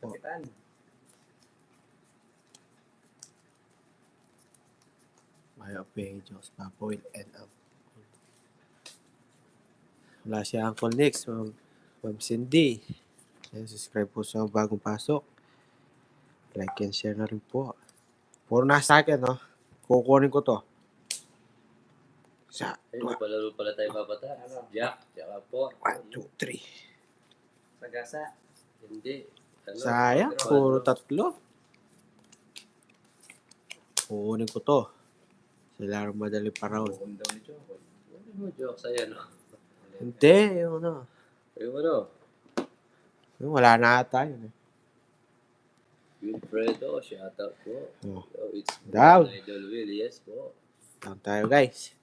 po. Kapitan. May openg Diyos, Papa Will, and wala si Uncle Nix, Ma'am Cindy. Ayan, subscribe po sa bagong pasok. Like and share na rin po. Puro nasa akin, no? Kukunin ko to. Isa, Ayun, palaro pala tayo papatas. Ano? Jack, tsaka po. 1, 2, 3. Sagasa. Hindi. Ano, Sayang, puro tatlo. Kukunin ko to. Sila rin madali pa raw. Bukom daw ni Choco. Ano mo, joke sa'yo, no? Hindi, yun ano. Ayun, ano? Wala na ata yun eh. Wilfredo, shout out po. Oh. So, it's Down. Idol Will, yes po. Down tayo guys.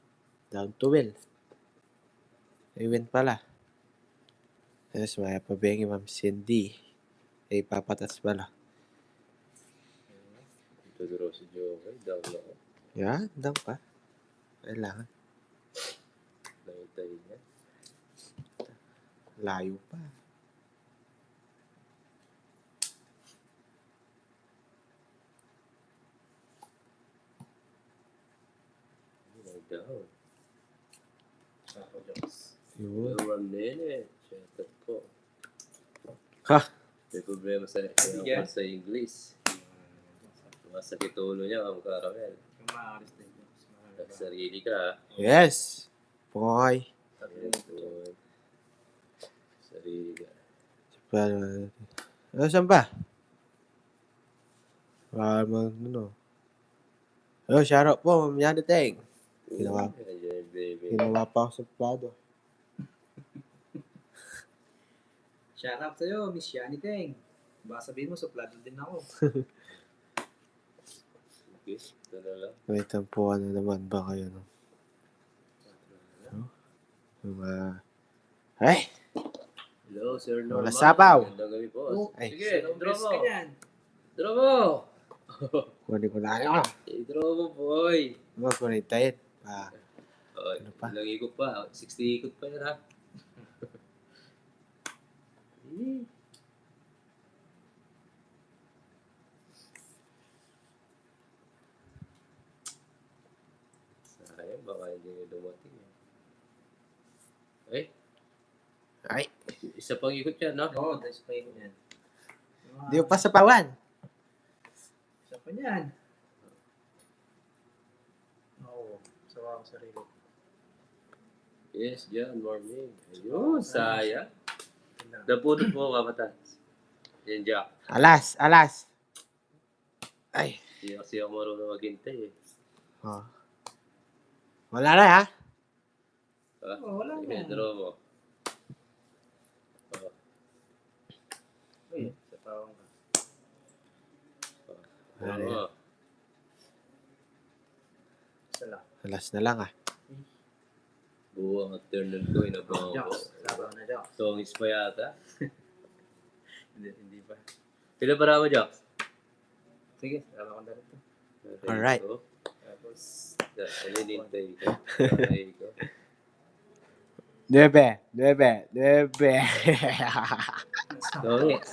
Down to Will. Win pala. Yes, may pabengi Ma'am Cindy. Ay papatas pala. Ito duro si Joker, down na ako. Yan, down pa. Kailangan. Nakitay niya. Layo pa. Down. Ako, Jokes. Yun. One minute. Shout out po. Ha? May problema sa English. Masakit ulo niya, kamukha Ramel. Yung maalis na Jokes. Nagsarili ka. Yes. Boy. Sarili ka. Saan ba? Ano? Oh, shout out po, Ma'am Yana Teng. Ginawa. Ayan, baby. Ginawa pa ako sa plado. Shout out sa'yo, Miss Yani Teng. Baka sabihin mo, suplado din ako. Okay, ito na lang. May tampuan na naman ba kayo, no? Ay! Hello, Sir Norman. Wala sabaw. Magandang gabi po. Oh, Ay. Sige, draw Best mo. ka yan. Draw mo. Kunin ko na ano. I-draw mo, boy. Kunin tayo. Okay, Ano pa? ilang ikot pa? 60 ikot pa yan, ha? Sayang, baka hindi nyo dumating. Eh, Ay! isa pang ikot yan, no? Oo, dahil sa pahingo yan. Di ko pa sa pawan. Isa pa yan. Oo, sawa ako sarili. Yes, John, morning. Ayun, sayang. Yun lang. Napulot mo, kapatas. Yan, Jack. Alas! Alas! Ay! Hindi kasi ako marunong maghintay, eh. Oh. Wala na, ha? Ha? Oo, wala Sige, na. draw mo. Oh, Uy, sa pawang ka. draw Ano mo. Isa lang. Alas na lang, ah. Buwang at turn ko, inabangan ko. Jokes. Sabaw na Jokes. Tongis pa yata. Hindi pa. Pila para mo, Jack? Sige, sabaw ko na rin ito. Alright. Tapos, Alilintay ko. Ay ko. 9. 9. 9. Tongis.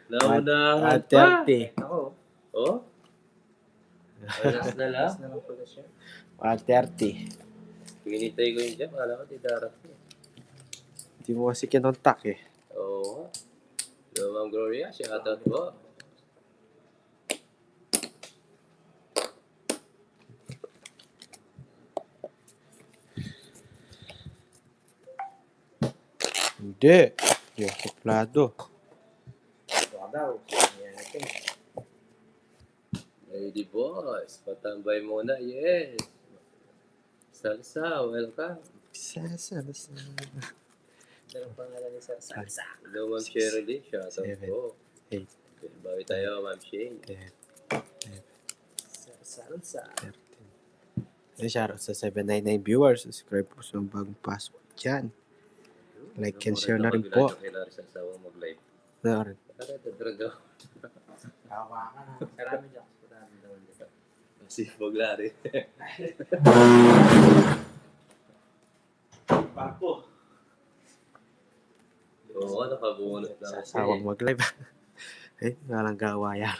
Naunahan pa. 130. ako. Oh? Alas na lang. Last na lang pala siya. 130. Pinintay ko yun dyan. Kala ko didarating. Hindi mo kasi kinontak, eh. Oo. Hello, Ma'am Gloria. Shoutout po. Hindi. Hindi ako suplado. Baka daw. Yan natin. Lady boss. Patambay muna. Yes. Salsa. Welcome. Sasa. Anong pangalan ni Sir Salsa? Hello, Ma'am Shirley. Shoutout 7, po. 8, Okay, bawi tayo, Ma'am Shane. 10, Sir Salsa. 13. Shoutout sa 799 viewers. Subscribe po sa bagong password dyan. Like and share na rin po. Kailangan sa asawa mag-live. Na rin. Talaga. Kawa ka na. Marami Jokes. Marami daw dito. Si Boglari. Papo. Oo, Oo, nakabunot lang kasi. Sasawang mag-live. Eh, walang gawa yan.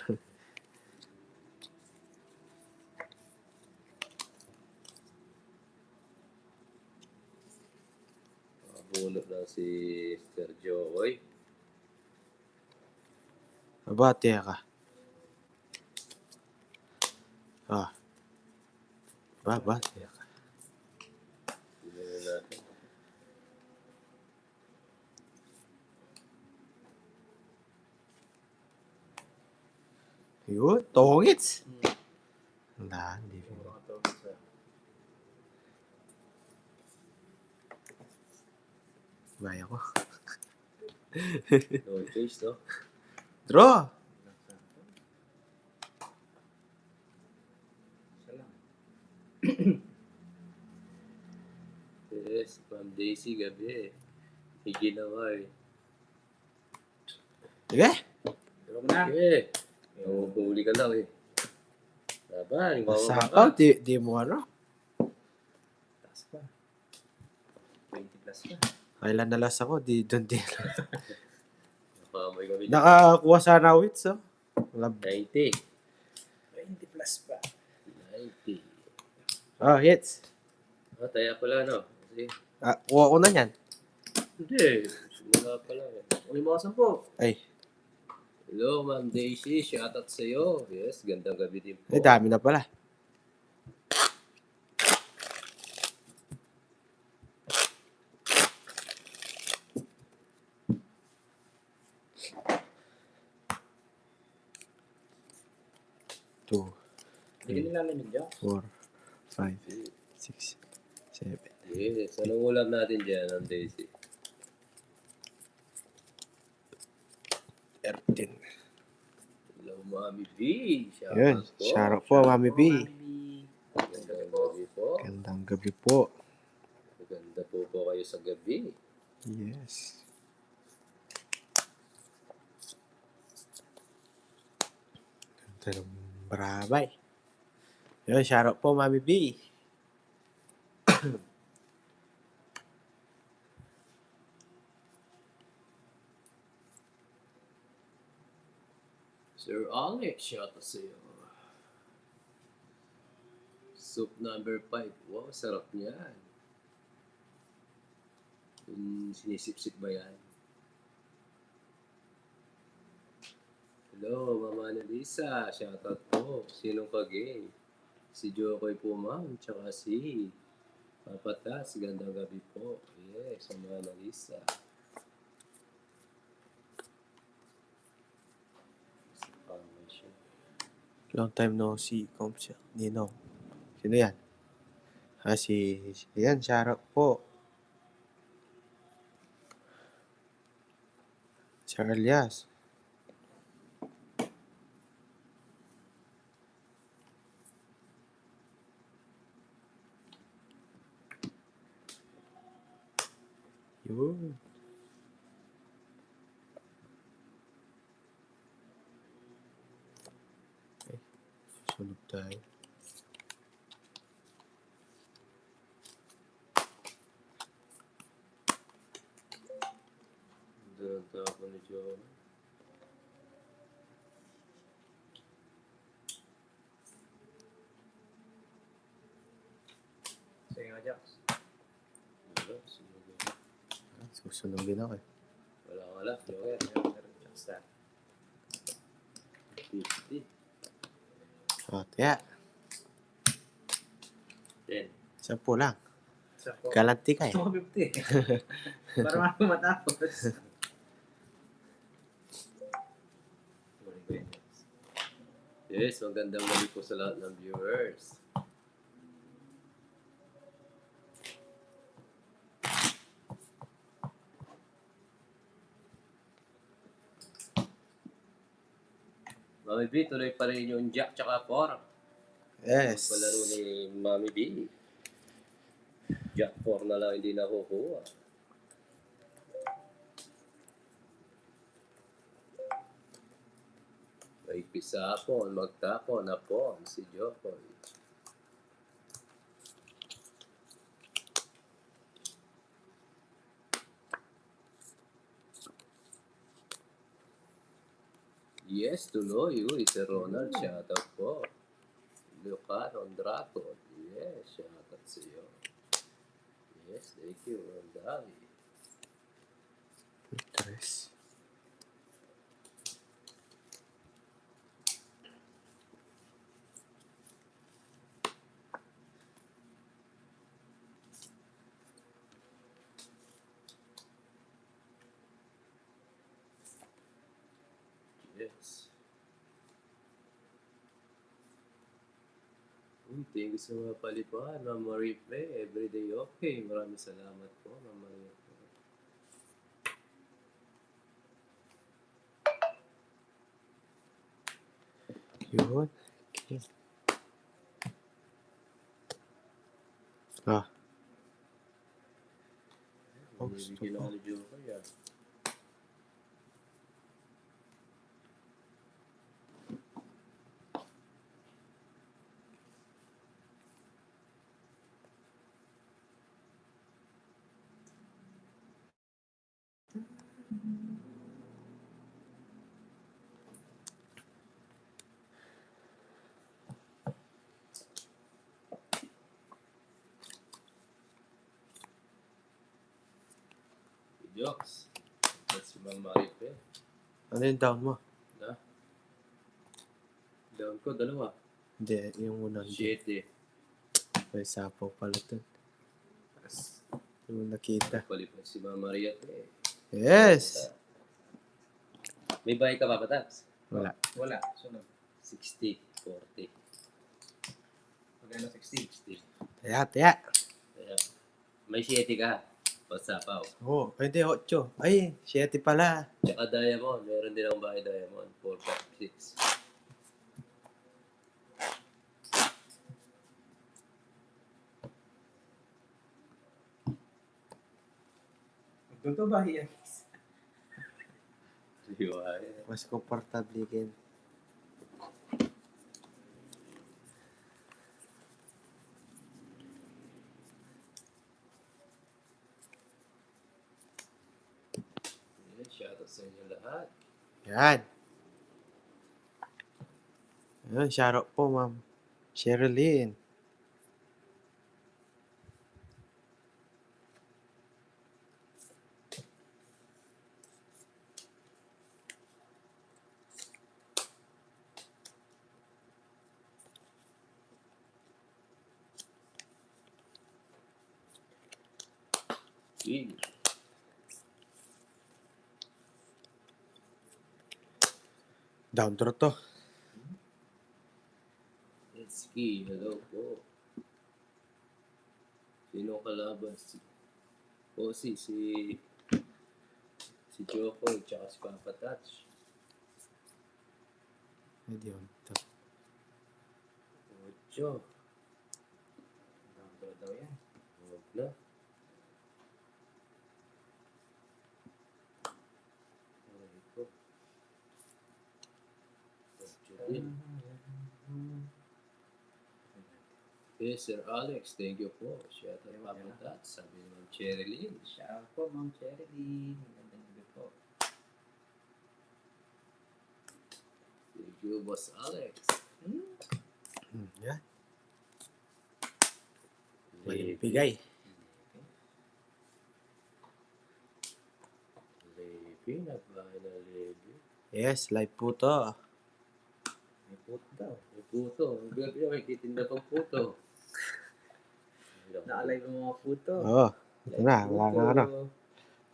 Nakabunot lang si Sergio Oy. Aba, teka. Ba, teka. Tingnan na natin. Yun, tongits. Wala, hindi. Baya ko. No choice, no? Draw! Isa lang. Yes, Ma'am Daisy gabi. May ginawa eh. Sige. Pero mo na. Okay. Nanguhuli ka lang eh. Laban, Sakaw, di mo ano. Taas pa. 20 plus pa. Kailan nalas ako, di doon din. Nakamay kami dyan. Nakakuha sana wits, oh. Wala. 90. 20 plus pa. 90. Oh, hits. Taya pala, no? Kasi, Kuha ko na yan. hindi. Simula pala eh. Uli mo 10. Ay, Hello, Ma'am Daisy. Shoutout sa'yo. Yes, gandang gabi din po. dami na pala. Two, Hindi ka nilalamig dyan. 4, 5, 6, 7, Yes, anong ulam natin dyan, Ma'am Daisy? 13. Hello, Mami B. Yun, Shoutout po. shout po, Mami B. Gandang gabi po. Gandang gabi po. Maganda po kayo sa gabi. Yes. Ganda ng barabay. Yun, shout po, Mami B. Sir Alex, shoutout sa'yo. Soup number 5. Wow, sarap niyan. Sinisip-sip ba yan? Hello, Mama Annalisa. Shoutout po. Sinong kagay? Si Jokoy po, ma'am. Tsaka si Papa Tas. Gandang gabi po. Yes, Mama Annalisa. Long time no see, Comsya. Ninong. Sino yan? Yan, shout po. Sir Elias. Yun. Okay. Sunog tayo. Doon tapo ni Joe. Sige nga, Jax. Wala, sunog. Susunogin ako eh. Wala. Joe. Jax na. 50. Kaya, 10. 10 lang. Isa po. Galanti ka eh. Ito ko 50. Para mga matapos. Yes, magandang gabi po sa lahat ng viewers. Mami B, tuloy pa rin yung Jack tsaka Por. Yes. Palaro ni Mami B. Jack 4 na lang hindi nakukuha. May pisapon, magtapon na po si Jokoy. Yes, tuloy. Uy, si Ronald, shoutout po. Lucan Ondrato. Yes, shoutout sa iyo. Yes, thank you, Ronald. Tres. Yes. Thank you sa mga palipan, Ma'am Marife. Everyday okay. Maraming salamat po, Ma'am Marife. Yun. Okay. Ah. Oh, gusto Bigyan ko. ako ni Joker yan. Jokes. That's si Ma'am Marife. Ano yung down mo? Na? Down ko, dalawa. Hindi, yung unang di. 7. May sapaw pala dun. Yung nakita. Palipan si Ma'am Marife. Yes! May bahay ka pa ba, Taps? Wala. Wala. Sunod. 60, 40, Magkano 60? 60. Taya, taya. Kaya, may 7 ka. Pasapaw. Oo, hindi, 8. Ay, 7 pala. Tsaka Diamond. Meron din akong bahay Diamond. 4, 5, 6. Magkano ba yan? Liwaya. Mas komportable din. Yes, shoutout sa inyo lahat. Yan. Ayun, shoutout po, ma'am. Sherilyn. Sige. Down throw to. Let's see. Hello po. Sino kalaban? Si Joko, tsaka si Papa Touch. Hindi yun. To. 8. Number daw yan. Huwag na. Aray ko. 8 din. Okay, Sir Alex, thank you po. Shout out Papa Touch. Sabi ni Ma'am Cherilyn. Shout po, Ma'am Cherilyn. Magandang gabi po. Thank you, Boss Alex. Yan. Walang bigay. Levi, nagbahay na Levi. Yes, live po to. May puto daw. May puto. Ang gabi may kitinda pang puto. Naalay mo mga puto. Oo. Ito na. Wala na ano.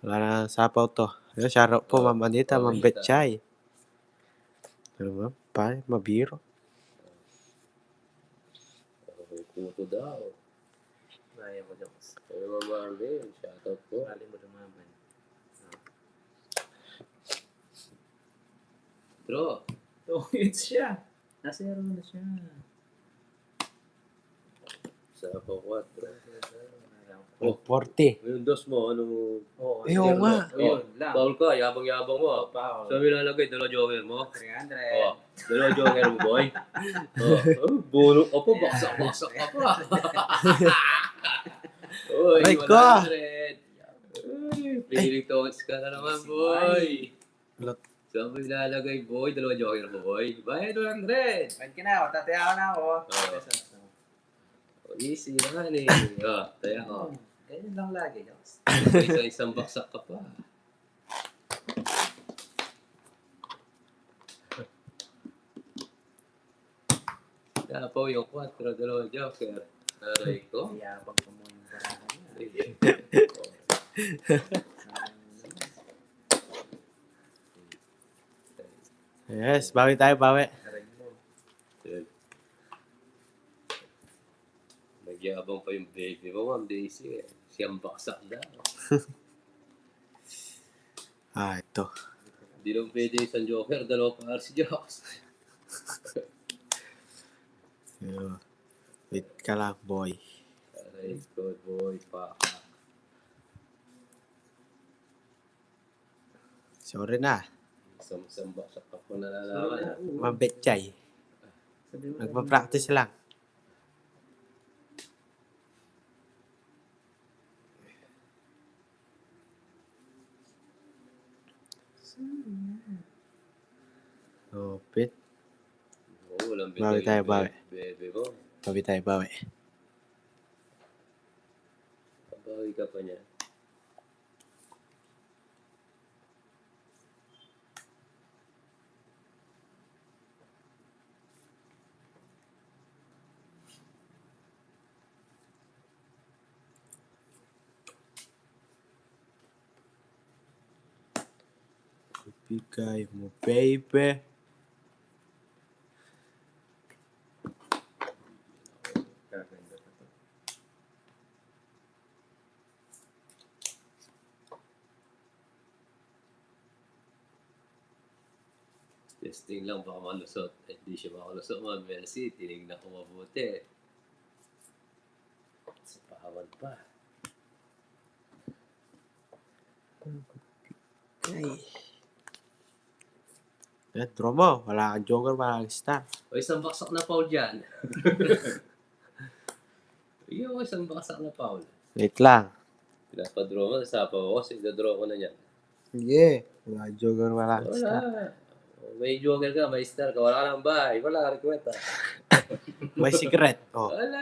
Wala na sapaw to. Ayun, shoutout po, ma'am Anita, ma'am Betchay. Ano ma'am? Mabiro. May puto daw. Kaya mo daw. Kaya Ma'am Marvin, shoutout po. Kali mo dumaban. Draw. Oh, it's siya. Nasero na siya. Sa pa-4. Oh, 40. Yung dos mo, ano? Oo. Oo nga. Yun lang. Foul ka, yabang-yabang mo. Foul. Sabi lalagay, dalawa joker mo. 300. Dalawa joker mo, boy. Bulo ka pa, baksak-baksak ka pa. Uy, Aray 100. ko! Uy, piling tones ka na naman, boy. Saan mo ilalagay, boy? 2 joker mo, boy. Bayad 100! Wait ka na, tataya na ako. Oo. Easy naman eh. Taya ko. Ganyan lang lagi, Joks. Isang baksak ka pa. Napaw yung 4, 2 joker. Aray ko. Iyabang ko muna yung barahan niya. Yes, bawi tayo, bawi. Aray mo. Nagyabang pa yung baby mo, Ma'am Daisy. Siyang baksak na. Ito. Hindi lang pwede isang joker, 2 pa si Jokes. Wait ka lang, boy. Aray ko, boy, pa. Sorry na. Isang baksak ka po nalalaman. Mabetchay. Sabi mo, Nagpa-practice lang. Open. Oo, walang Bawi tayo, bawi. Bebe mo. Bawi tayo, bawi. Bawi ka pa niya. Bigay mo, baby. gaganda pa to. Testing lang, baka malusot. Hindi siya makalusot, Ma'am Mercy. Tinignan ko mabuti. Sa pahawan pa. Ay. Draw mo. Wala kang joker, wala kang star. O, isang baksak na foul dyan. Iyo, isang baksak na foul. Wait lang. Pinapadraw mo, nasapaw ako, kasi idadraw ko na niyan. Sige. Wala kang joker, wala kang Wala. star. May joker ka, may star ka, wala ka ng bahay, wala ka rekwenta. May secret. Oh, Wala.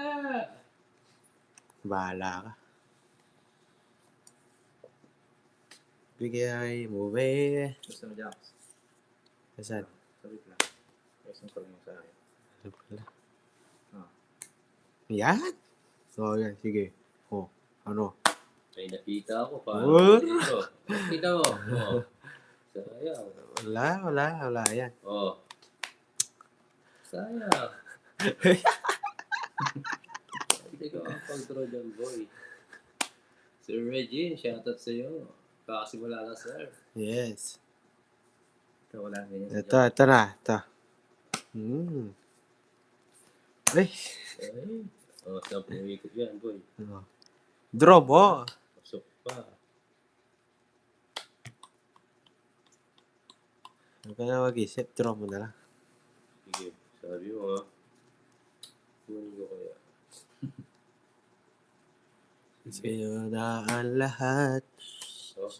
bahala ka. Bigay mo, baby. Gusto mo, Joks? Asan? Sabi lang. Gusto ko lang sa akin. Ano pala? Ah. Yan? Oh, yan. Sige. Oh, ano? May nakita ako, paano What? dito? Nakita mo. Oh. Sayang. Wala. Yan. Oh. Sayang. Hindi ko ang pag-draw dyan, boy. Sir Regine, shoutout sa'yo. Kakasimula na, sir. Yes. Ito, wala ganyan sa Ito na. Ito. Ay. Ay. Oh, 10 ikot yan, boy. Ano? Draw mo. Pasok pa. Huwag ka na mag-isip. Draw mo na lang. Sige, sabi mo, ha. Kunin ko kaya. Sa'yo na ang lahat. Oh.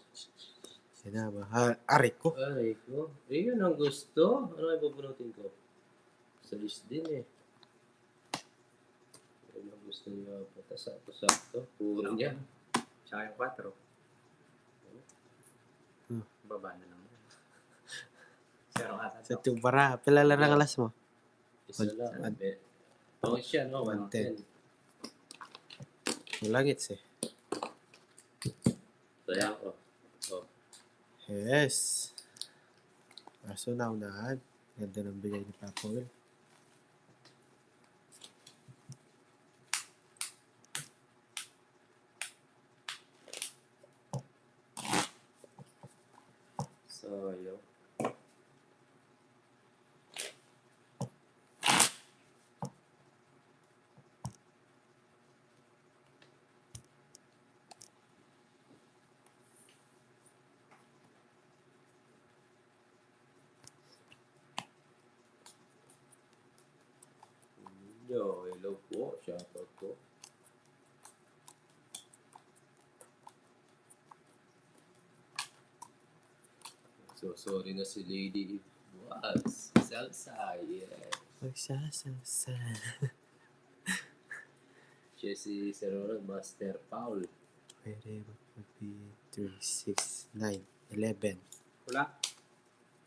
Sinamahal. Aray ko. Aray ko. Eh, yun ang gusto. Ano ay pupunutin ko? Salis din eh. Yun ang gusto niya. Sakto-sakto. Puro niya. Tsaka yung 4. Baba na lang. 0 ata. Sa tubara. Pila lang ang alas mo. Isa lang. Oh, siya, no? 110. 110. Malangits eh. Sayang ko. Oh. Yes. Kaso naunahan. Ganda ng bigay ni Papa Will. Sayang. Yo, hello po. Shoutout po. So, sorry na si Lady Was. Salsa, yeah. Magsasasa. Siya si Sir Ronald, Master Paul. Pwede mag-be 3, 6, 9, 11. Wala.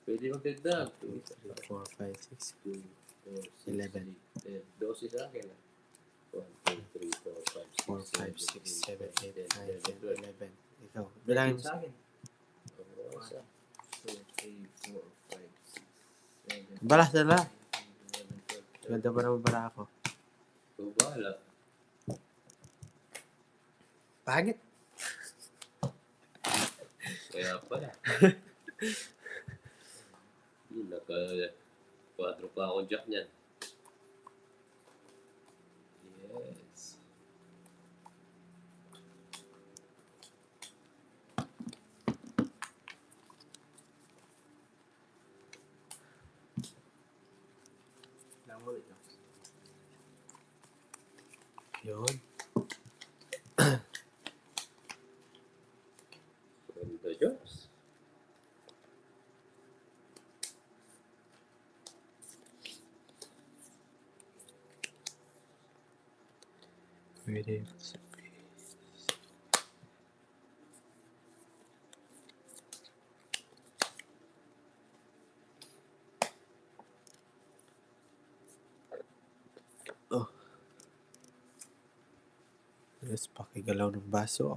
Pwede magdagdag. 2, 3, 4, 5, 6, 2, 4, 6, 11. 8, 10. 12 sa akin. 1, 2, 3, 4, 4, 5, 6, 7, 8, 9, 10, 12. 11. Ikaw, bilangin mo Sa akin. Oo, isa. 2, 3, 4, 5, 6, 7. Balas na lang. 11, 12, 13. Ganda pa naman para ako. Ikaw bahala. Pangit. Kaya pala. Naka-quadro pa ako jack niyan. Yes. Lang ulit. Yun. Ganda, Diyos. Pwede. Oh. Yes, pakigalaw ng baso.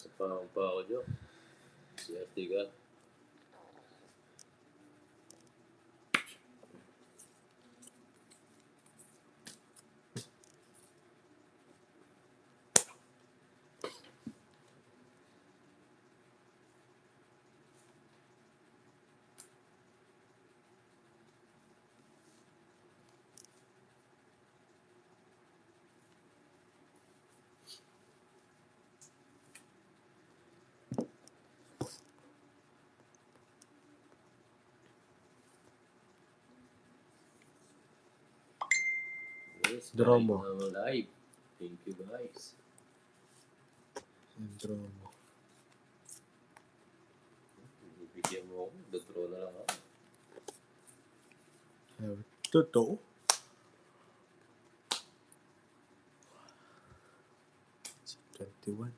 Sa pahang pa ako, Diyos. Si Artiga. Yes, Dromo. Live. Thank you, guys. Dromo. Bibigyan mo ako. Dodraw na lang ako. Totoo. It's 21.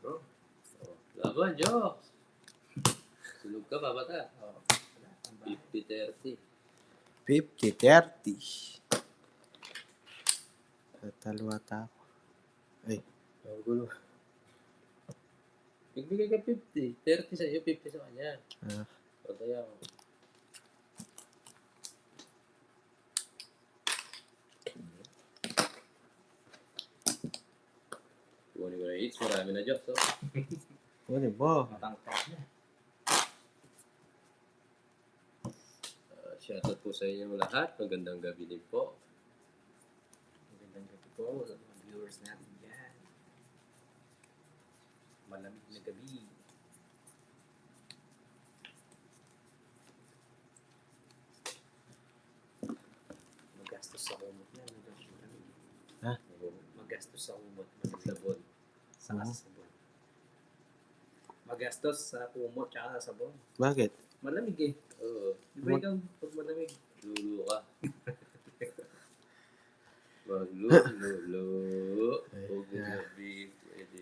Bro. Oh, laban, Diyos. Sunog ka, babata. Oh, Wala. Ang bahay. 50-30. 50-30. Tatalo ata ako. Ay, Ang gulo. Nagbigay ka 50. 30 sa iyo, 50 sa kanya. ah, Patay ako. Kunin ko na hits. Marami na, Diyos. Oh. kunin mo. Matangkap na. Shoutout po sa inyo lahat. Magandang gabi din po. Magandang gabi po sa mga viewers natin dyan. Malamig na gabi. Magastos sa kumot na. Ha? Magastos sa kumot. Sabon. Saka sa sabon. Magastos sa kumot tsaka sa sabon. Bakit? Malamig eh. Oo. Di ba ikaw pag malamig? Lulu ka. Maglulo. Huwag mo Yeah. sabihin pwede.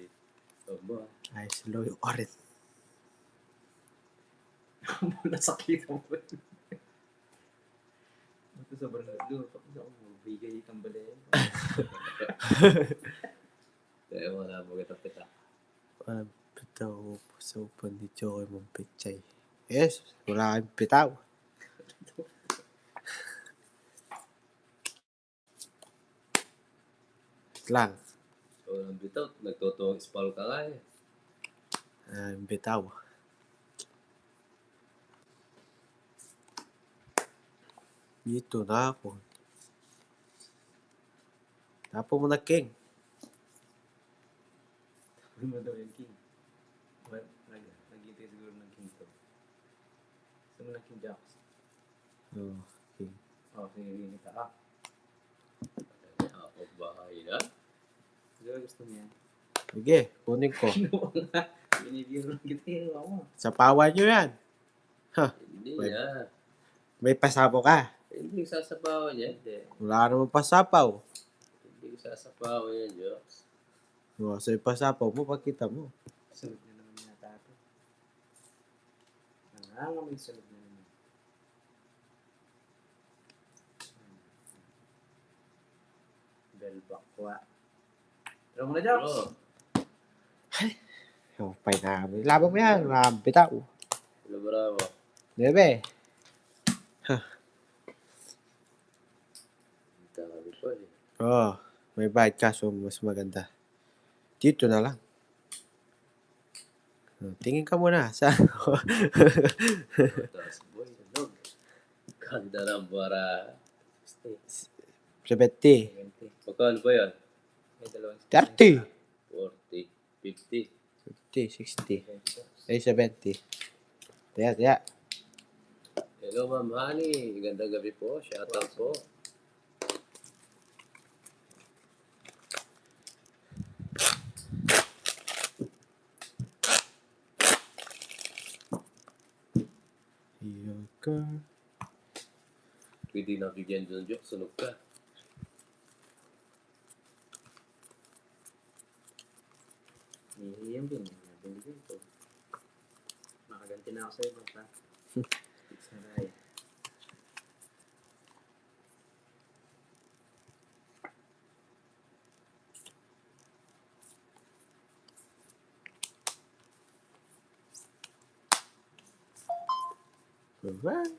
Aba. Ay, slow yung orin. Nasakit ako. Ito sa Bernardo. Tapos ako magbigay itong balayan. Kaya wala mo kita-pita. Pitaw po sa upan ni Joey mong pichay. Yes, wala kang pitaw. Lang. So, ang bitaw, nagtotoong spal ka nga eh. Bitaw. Dito na ako. Tapo mo na king. Uy mo daw yung king. Nag-hintay siguro ng king to. Gusto mo ng king jacks? Oh, king. Sige, rin kita. Ako bahay na. Siguro gusto niya. Sige, kunin ko. Kinuha nga. Binibiro lang kita yung ako. Sa pawa nyo yan. Hindi Wait. na. May pasapo ka. Hindi sasapawan yan. Wala naman pasapaw. Hindi sasapawan yan, Jokes. Oh, so yung pasapaw mo, pakita mo. Sunod na naman yata ito. Nangangamoy sunod na naman. Bell bakwa. Tara mo na, Jocks. Bro, Oh, fine na. Laban mo yan. Bitaw. labara mo. Bebe. Ang dami pa eh. Oh, may bayad ka, so mas maganda. Dito na lang. Oh, tingin ka muna. Sa Tapos, boy, ano? Ganda ng bara. 70. 20. Magkano ba yan? May dalawang 30. 40, 50. 50, 60. Ay, 70. Tiya. Hello, Ma'am Honey. Ganda gabi po. Shout out po. Yoga. Pwede na bigyan doon, Jok. Sunog ka. Hihiyam din. Binigyan ko. Makaganti na ako sa'yo. Basta. Fix na tayo. Alright.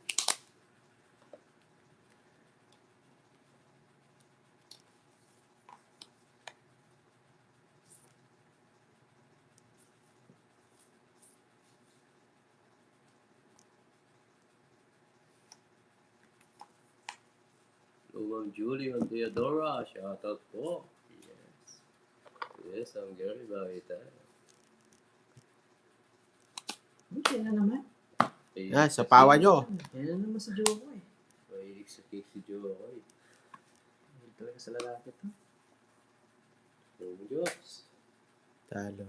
Hello, Ma'am Julie and Theodora. Shout out po. Yes. Yes, ang Gary Bakita. Hindi na naman. Yan, sa pawa nyo. Yan na naman sa jowa ko eh. May sa cake si Joe ako eh. Hindi talaga sa lalaki to. Hello, Jokes. Talo.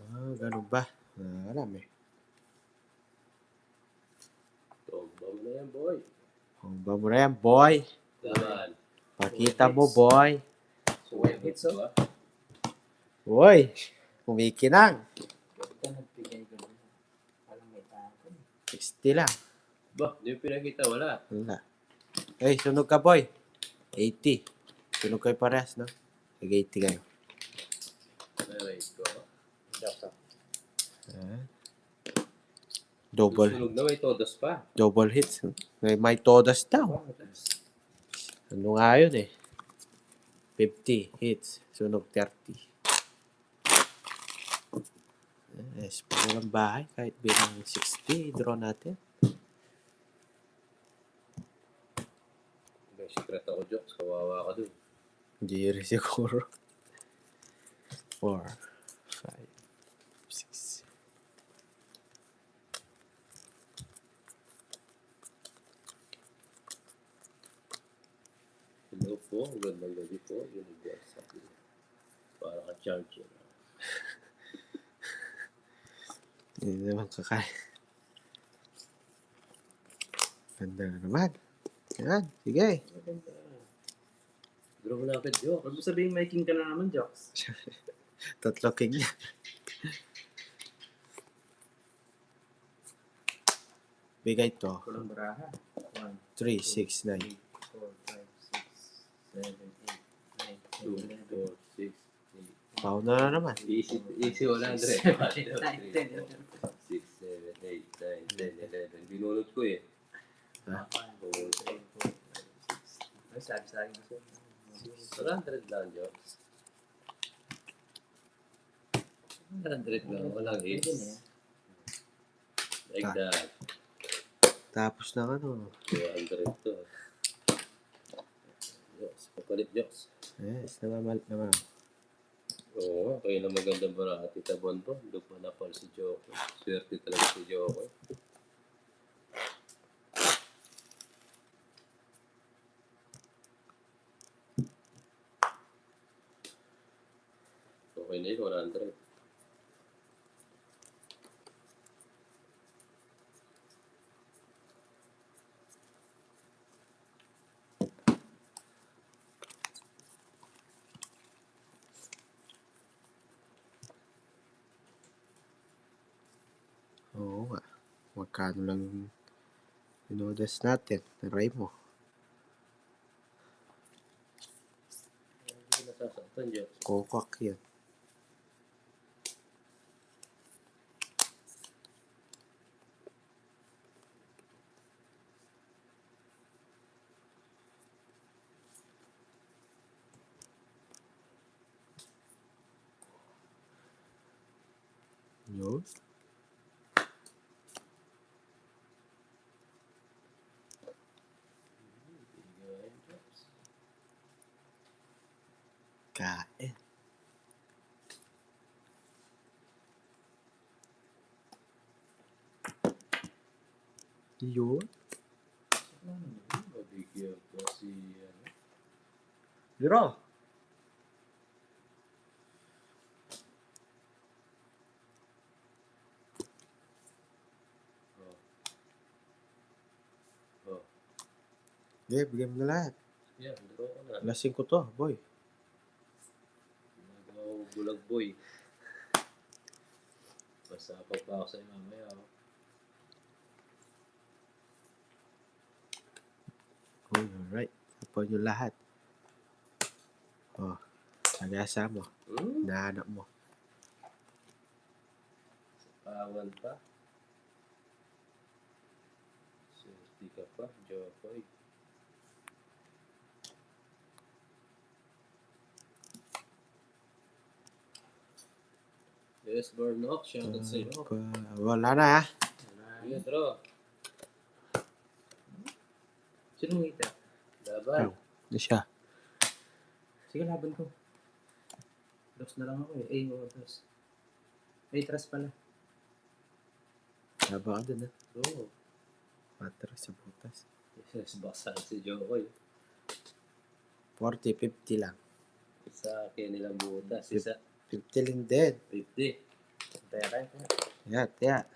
Ah, ganun ba? Alam eh. Tomba mo na yan, boy. Ba mo na yan, boy. Laban. Pakita mo, boy. So, white hits oh. Boy, kumikinang. Bakit ka nagbigay ko na? Parang may tako. 60 lang. Ba, hindi mo pinakita, wala. Wala. Hey, sunog ka, boy. 80. Sunog kayo parehas, no? Nag-80 kayo. Alright ko. Jocks oh. Ah. Double. Sunog na may todos pa. Double hits. May todas daw. Ano nga yun eh? 50 hits. Sunog 30. Yes, walang bahay. Kahit bilang 60, draw natin. May secret ako, Jokes. Kawawa ka dun. Hindi rin siguro. 4, 5, 6. Hello po. Gandang gabi po. Universal. Para ka-charger. Hindi naman kakain. Ganda na naman. Yan, sige. Draw mo na agad, Jokes. Huwag mo sabihin may king ka na naman, Jocks. Tatlo king niya. Bigay to. Kulang baraha. 1, 3, 6, 9. 4, 5, 6, 7, 8, 2, 9, 10, 4, 6, 8. Pao na naman. Easy 100. 11, 6, 7, 8, 9, 10, 11. Binulot ko eh. Ay, sabi sa akin kasi. 100 lang, Jokes. 100 lang. Walang hits. Like that. Tapos ng ano. 200 to. Palit jokes. Yes, namamalit naman. Oo nga, kayo na magandang barati. Tita Bonbon, doon pa na pala si Jokoy. Swerte talaga si Jokoy. Okay na yun, 100. Oo nga. Magkano lang inodas natin. Naray mo. Hindi ko nasasaktan, jokes. Kokak yun. Yun. Bigay, jokes. Kain. Yun. Mabigyan ko si, ano, Liro. oh. Oh. Okay, bigyan mo na lahat. Yan, draw ko na. Alas 5 to, boy. Ginagawa ko bulag boy. Basta pa ako sa'yo mamaya. Oh. Oh, alright. Tapos yung lahat. Oh, nag-asa mo. Nahanap mo. Pawan pa. Swerte ka pa, Jokoy. Yes, Barnock, shoutout sa'yo. Wala na ha. Sige, draw. Sino mo kita? Laban. Hindi siya. Sige, laban ko. Dos na lang ako eh. Oo, dos. Ay, trust pala. Haba ka dun ha. Oo. Matras sa butas. Yes, baksan si Jokoy. 40, 50 lang. Sa akin nilang butas. Isa, 50 lang din. 50. Taya tayo. Yat.